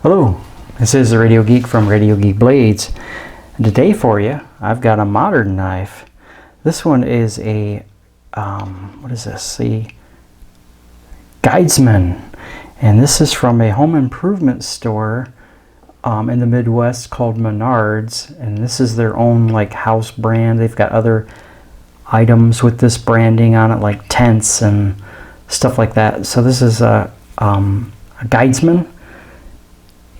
Hello, this is the Radio Geek from Radio Geek Blades. And today for you, I've got a modern knife. This one is a, what is this? A Guidesman. And this is from a home improvement store in the Midwest called Menardes. And this is their own like house brand. They've got other items with this branding on it, like tents and stuff like that. So this is a Guidesman.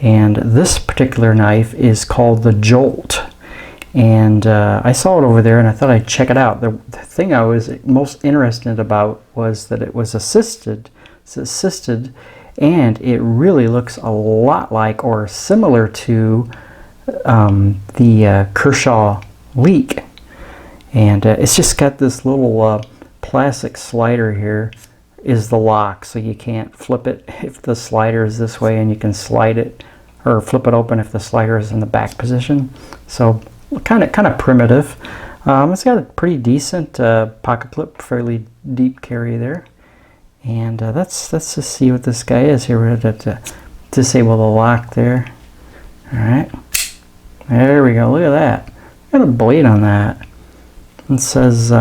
And this particular knife is called the Jolt. And I saw it over there and I thought I'd check it out. The thing I was most interested about was that it was assisted. It's assisted, and it really looks a lot like or similar to the Kershaw Leek. And it's just got this little plastic slider here is the lock, so you can't flip it if the slider is this way, and you can slide it or flip it open if the slider is in the back position. So kind of primitive. It's got a pretty decent pocket clip, fairly deep carry there. And let's just see what this guy is here. We're going to disable the lock there. All right, there we go. Look at that. Got a blade on that. It says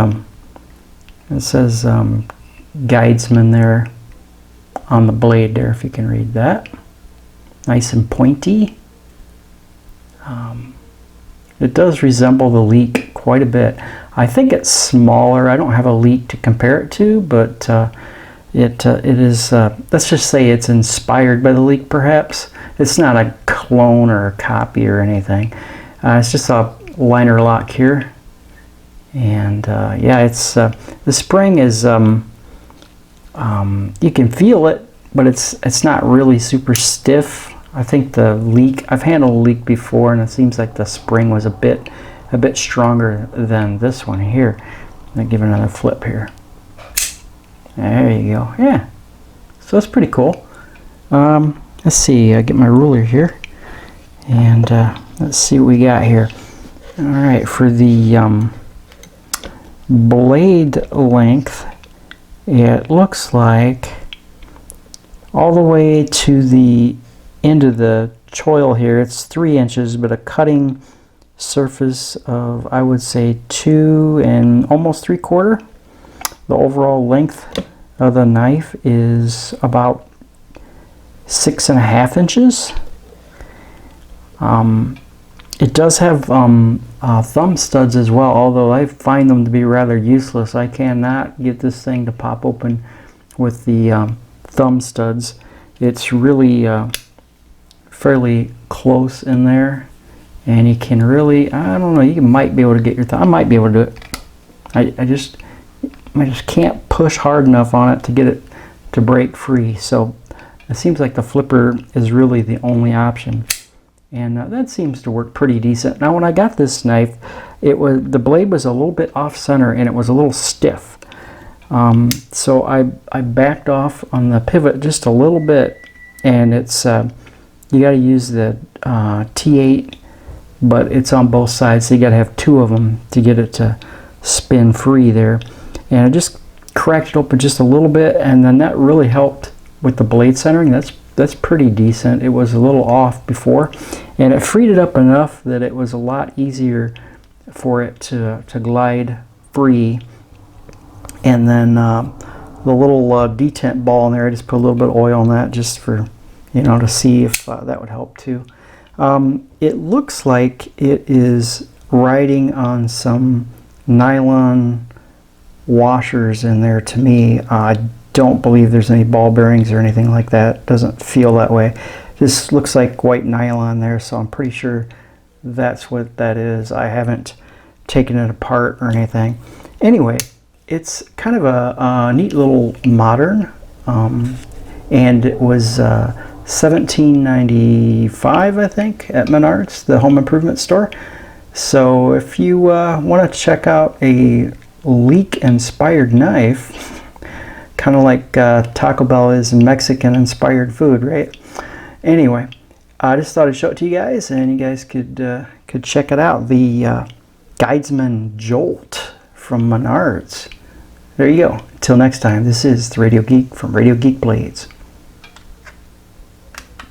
Guidesman there on the blade there, if you can read that. Nice and pointy. It does resemble the Leek quite a bit. I think it's smaller. I don't have a Leek to compare it to, but it is, let's just say it's inspired by the Leek perhaps. It's not a clone or a copy or anything. It's just a liner lock here. And yeah, it's the spring is you can feel it, but it's not really super stiff. I think the Leek, I've handled a Leek before, and it seems like the spring was a bit stronger than this one here. I'll give it another flip here. There you go. Yeah, so it's pretty cool. Let's see. I get my ruler here, and let's see what we got here. All right, for the blade length, it looks like all the way to the end of the choil here, it's 3 inches, but a cutting surface of, I would say, 2 and almost 3/4. The overall length of the knife is about 6.5 inches. It does have thumb studs as well, although I find them to be rather useless. I cannot get this thing to pop open with the thumb studs. It's really fairly close in there, and you can really, I don't know, you might be able to get your thumb. I might be able to do it. I just can't push hard enough on it to get it to break free. So it seems like the flipper is really the only option. And that seems to work pretty decent. Now when I got this knife, the blade was a little bit off center and it was a little stiff. So I backed off on the pivot just a little bit, and it's you got to use the T8, but it's on both sides, so you got to have 2 of them to get it to spin free there. And I just cracked it open just a little bit, and then that really helped with the blade centering. That's pretty decent. It was a little off before, and it freed it up enough that it was a lot easier for it to glide free. And then the little detent ball in there, I just put a little bit of oil on that just for, you know, to see if that would help too. It looks like it is riding on some nylon washers in there to me. I don't believe there's any ball bearings or anything like that. It doesn't feel that way. This looks like white nylon there, so I'm pretty sure that's what that is. I haven't taken it apart or anything. Anyway, it's kind of a neat little modern, and it was $17.95, I think, at Menardes, the home improvement store. So if you want to check out a Leek-inspired knife, kind of like Taco Bell is Mexican-inspired food, right? Anyway, I just thought I'd show it to you guys, and you guys could check it out. The Guidesman Jolt from Menardes. There you go. Until next time, this is the Radio Geek from Radio Geek Blades.